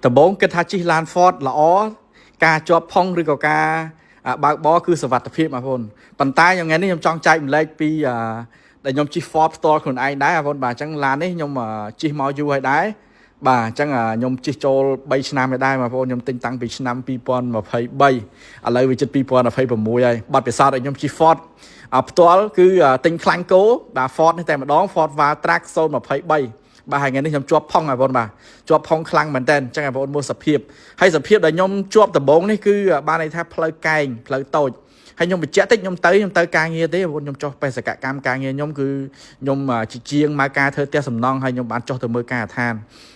ដំបូងគិតថាជិះឡាន Ford ល្អការជាប់ផុងឬក៏ការបើកបរគឺសុវត្ថិភាពបងប្អូនប៉ុន្តែថ្ងៃនេះខ្ញុំចង់ចែកម្លែកពីដែលខ្ញុំជិះ Ford ផ្ទាល់ខ្លួនឯងដែរបងប្អូនបាទអញ្ចឹងឡាននេះខ្ញុំជិះមកយូរហើយដែរបាទអញ្ចឹងខ្ញុំជិះចូល3ឆ្នាំហើយដែរបងប្អូនខ្ញុំទិញតាំងពីឆ្នាំ2023ឥឡូវវាជិត2026ហើយបាត់ពិសោធន៍ឲ្យខ្ញុំជិះ Ford ផ្ទាល់គឺទិញខ្លាញ់គោបាទ Ford នេះតែម្ដង Ford Valtrac 023បាទហើយថ្ងៃនេះខ្ញុំជាប់ផុងបងប្អូនបាទជាប់ផុងខ្លាំងមែនតើអញ្ចឹងបងប្អូនមើលសភាពហើយសភាពដែលខ្ញុំជាប់ដំបងនេះគឺបានន័យថាផ្លូវកែងផ្លូវតូចហើយខ្ញុំបញ្ជាក់តិចខ្ញុំទៅការងារទេបងប្អូនខ្ញុំចុះបេសកកម្មការងារខ្ញុំគឺខ្ញុំជាងមកការធ្វើផ្ទះសំណង់ហើយខ្ញុំបានចុះទៅមើលការអាឋាន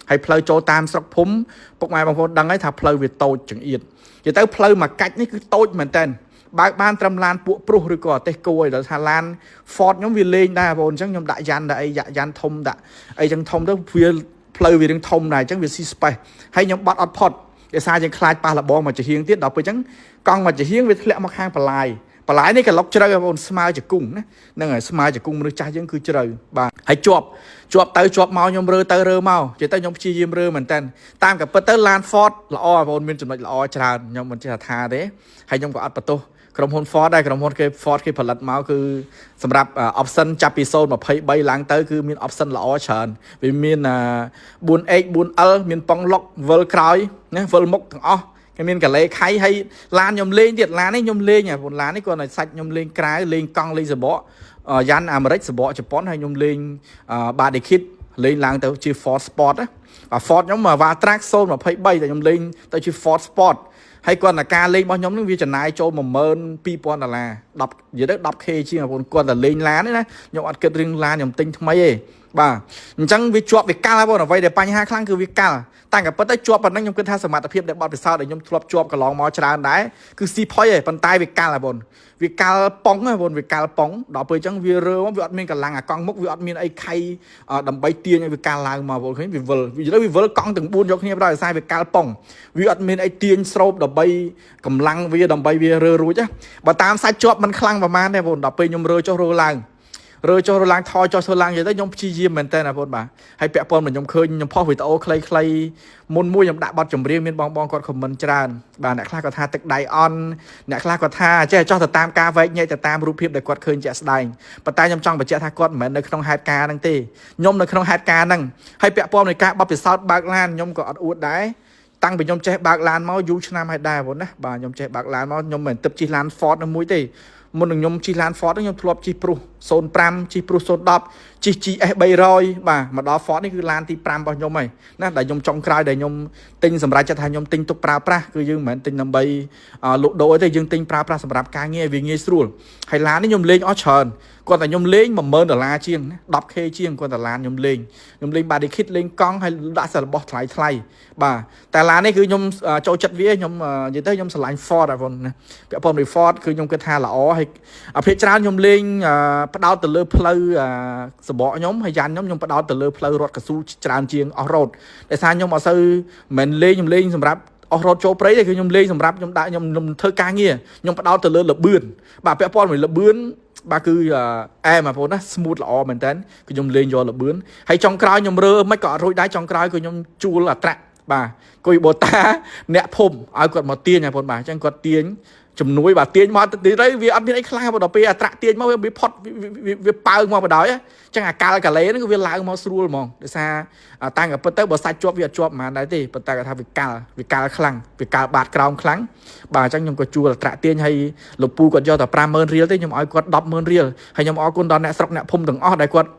ហើយផ្លូវចូលតាមស្រុកភូមិពុកម៉ែបងប្អូនដឹងហើយថាផ្លូវវាតូចចង្អៀតនិយាយទៅផ្លូវមួយកាច់នេះគឺតូចមែនតើបើកបានត្រឹមឡានពួកព្រុសឬក៏អទេសគោឲ្យដល់ថាឡាន Ford ខ្ញុំវាលេងដែរបងប្អូនអញ្ចឹងខ្ញុំដាក់យ៉ាន់ដាក់អីយ៉ាន់ធំដាក់អីចឹងធំទៅវាផ្លូវវានឹងធំដែរអញ្ចឹងវាស៊ី space ហើយខ្ញុំបាត់អត់ផុតដោយសារយើងខ្លាចប៉ះលបងមកចំហៀងទៀតដល់ពេលអញ្ចឹងកង់មកចំហៀងវាធ្លាក់មកខាងបលាយនេះក៏លុកជ្រៅបងប្អូនស្មើជង្គង់ណាហ្នឹងហើយស្មើជង្គង់មនុស្សចាស់យើងគឺជ្រៅបាទហើយជាប់ទៅជាប់មកខ្ញុំរើទៅរើមកនិយាយទៅខ្ញុំព្យាយាមរើមែនតើតាមក៏ពិតទៅឡាន Ford ល្អបងប្អូនមានចំណុចល្អច្រើនខ្ញុំមិនចេះថាទេហើយខ្ញុំក៏អត់បន្ទោសក្រុមហ៊ុន Ford ដែរក្រុមហ៊ុនគេ Ford គេផលិតមកគឺសម្រាប់ option ចាប់ពី023ឡើងទៅគឺមាន option ល្អច្រើនវាមាន 4X 4L មានប៉ង់លុកវិលក្រោយណាវិលមុខទាំងអស់គេមានកលេខៃហើយឡានខ្ញុំលេងទៀតឡាននេះខ្ញុំលេងបងឡាននេះគាត់ឲ្យសាច់ខ្ញុំលេងក្រៅលេងកង់លេងសបកយ៉ាន់អាមេរិកសបកជប៉ុនហើយខ្ញុំលេងBody Kit លេងឡើងទៅជា Ford Sport ណាFord ខ្ញុំ Valtrac 023តែខ្ញុំលេងទៅជា Ford Sport ហើយគាត់តែការលេងរបស់ខ្ញុំនឹងវាចំណាយចូល$12000 10និយាយទៅ 10k ជាងបងប្អូនគាត់តែលេងឡាននេះណាខ្ញុំអត់គិតរឿងឡានខ្ញុំទិញថ្មីទេបាទអញ្ចឹងវាជាប់វាកាល់បងអ្វីដែលបញ្ហាខ្លាំងគឺវាកាល់តែក៏ប៉ុន្តែជាប់ប៉ុណ្ណឹងខ្ញុំគិតថាសមត្ថភាពដែលបត់ពិសោធន៍ដែលខ្ញុំធ្លាប់ជាប់កន្លងមកច្រើនដែរគឺស៊ីផុយឯងប៉ុន្តែវាកាល់បងវាកាល់ប៉ុងបងវាកាល់ប៉ុងដល់ពេលអញ្ចឹងវារើមកវាអត់មានកម្លាំងអាកង់មុខវាអត់មានអីខៃដើម្បីទាញឲ្យវាកាល់ឡើងមកបងឃើញវាវិលកង់ទាំង4យកគ្នាបណ្ដោយខ្សែវាកាល់ប៉ុងវាអត់មានអីទាញស្រូបដើម្បីកម្លាំងវាដើម្បីវារើរួចណាបើតាមសាច់ជាប់มันខ្លាំងប្រហែលទេបងដល់ពេលខ្ញុំរើចុះរើឡើងថយចុះធ្វើឡើងនិយាយទៅខ្ញុំព្យាយាមមែនតើណាបងបាទហើយពាក់ព័ន្ធមកខ្ញុំឃើញខ្ញុំផុសវីដេអូខ្លីៗមុនមួយខ្ញុំដាក់បទចម្រៀងមានបងគាត់ខមមិនច្រើនបាទអ្នកខ្លះគាត់ថាទឹកដៃអន់អ្នកខ្លះគាត់ថាចេះចោះទៅតាមការវែកញែកទៅតាមរូបភាពដែលគាត់ឃើញជាក់ស្ដែងប៉ុន្តែខ្ញុំចង់បញ្ជាក់ថាគាត់មិនមែននៅក្នុងហេតុការណ៍ហ្នឹងទេខ្ញុំនៅក្នុងហេតុការណ៍ហ្នឹងហើយពាក់ព័ន្ធនឹងការបទពិសោធន៍បើកឡានខ្ញុំក៏អត់អួតដែរតាំងពីខ្ញុំចេះបើកឡានមកយូរឆ្នាំហើយដែរបងណាបាទខ្ញុំចេះបើកឡានមកខ្ញុំមិនទឹកជិះឡាន Ford នោះមួយទេមុននឹងខ្ញុំជិះឡាន Ford ខ្ញុំធ្លាប់ជិះព្រុស05ជិះព្រុស010ជិះ GS 300បាទមកដល់ Ford នេះគឺឡានទី5របស់ខ្ញុំហើយណាដែលខ្ញុំចុងក្រោយដែលខ្ញុំទិញសម្រាប់ចិត្តថាខ្ញុំទិញទុកប្រើប្រាស់គឺយើងមិនមែនទិញដើម្បីលក់ដូរទេយើងទិញប្រើប្រាស់សម្រាប់ការងារវាងាយស្រួលហើយឡាននេះខ្ញុំលេងអស់ច្រើនគាត់តែខ្ញុំលេង$10000ជាងណា 10k ជាងគាត់តែឡានខ្ញុំលេងBody Kit លេងកង់ហើយដាក់សិលរបស់ថ្លៃបាទតែឡាននេះគឺខ្ញុំចូលចិត្តវាខ្ញុំនិយាយទៅខ្ញុំស្រឡាញ់ Ford បងណាពាក់ព័ន្ធនឹង Ford គឺខ្ញុំគិតថាល្អហើយភាគច្រើនខ្ញុំលេងផ្ដោតទៅលើផ្លូវសបកខ្ញុំហើយយ៉ាន់ខ្ញុំផ្ដោតទៅលើផ្លូវរត់កស៊ូច្រើនជាងអស់រ៉ូតដោយសារខ្ញុំអត់សូវមិនលេងខ្ញុំលេងសម្រាប់អស់រត់ចូលព្រៃទេគឺខ្ញុំលេងសម្រាប់ខ្ញុំដាក់ខ្ញុំធ្វើការងារខ្ញុំផ្ដោតទៅលើលបឿនបាទពាក់ព័ន្ធមួយលបឿនបាទគឺអែមបងប្អូនណា smooth ល្អមែនតើគឺខ្ញុំលេងយកលបឿនហើយចុងក្រោយខ្ញុំរើមិនក៏អត់រួចដែរចុងក្រោយគឺខ្ញុំជួលអត្រាក់បាទគួយបូតាអ្នកភូមិឲ្យគាត់មកទាញបងប្អូនបាទអញ្ចឹងគាត់ទាញជំនួយបាទទាញមកទៅវាអត់មានអីខ្លាំងបងដល់ពេលអត្រាក់ទាញមកវាផុតវាប៉ើងមកបណ្ដោយអញ្ចឹងអាកាល់កាឡេហ្នឹងគឺវាឡើងមកស្រួលហ្មងដោយសារតាំងក៏ពិតទៅបើសាច់ជាប់វាអត់ជាប់ហ្មងដែរទេប៉ុន្តែគាត់ថាវាកាល់ខ្លាំងវាកាល់បាតក្រោមខ្លាំងបាទអញ្ចឹងខ្ញុំក៏ជួលអត្រាក់ទាញហើយលោកពូគាត់យកតែ50000រៀលទេខ្ញុំឲ្យគាត់100,000រៀលហើយខ្ញុំអរគុណដល់អ្នកស្រុកអ្នកភូមិទាំងអស់ដែលគាត់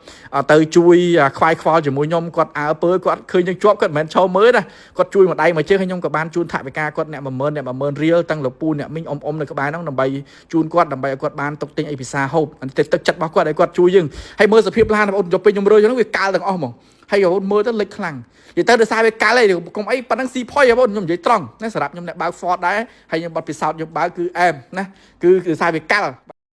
ទៅជួយខ្វាយខ្វល់ជាមួយខ្ញុំគាត់អើពើគាត់ឃើញខ្ញុំជាប់គាត់មិនមែនឈរមើលណាគាត់ជួយមួយដៃមួយជើងហើយខ្ញុំក៏បានជូនថវិកាគាត់អ្នក10000អ្នក10000រៀលទាំងលោកពូអ្នកមីងអ៊ំនៅក្បែរហ្នឹងដើម្បីជូនគាត់ដើម្បីឲ្យគាត់បានទុកទិញអីពិសាហូបអានេះទឹកចិត្តរបស់គាត់ឲ្យគាត់ជួយយើងហើយមើលសភាពឡានបងប្អូនយកពេលខ្ញុំរើហ្នឹងវាកាល់ទាំងអស់ហ្មងហើយបងប្អូនមើលទៅលេចខ្លាំងនិយាយទៅដោយសារវាកាល់ឯងកុំអីប៉ណ្ណឹងស៊ីផុយបងប្អូនខ្ញុំនិយាយត្រង់ណាសម្រាប់ខ្ញុំអ្នកបើក Ford ដែរហើយខ្ញុំបត់ពិសោធន៍ខ្ញុំបើកគឺអែមណាគឺសារវាកាល់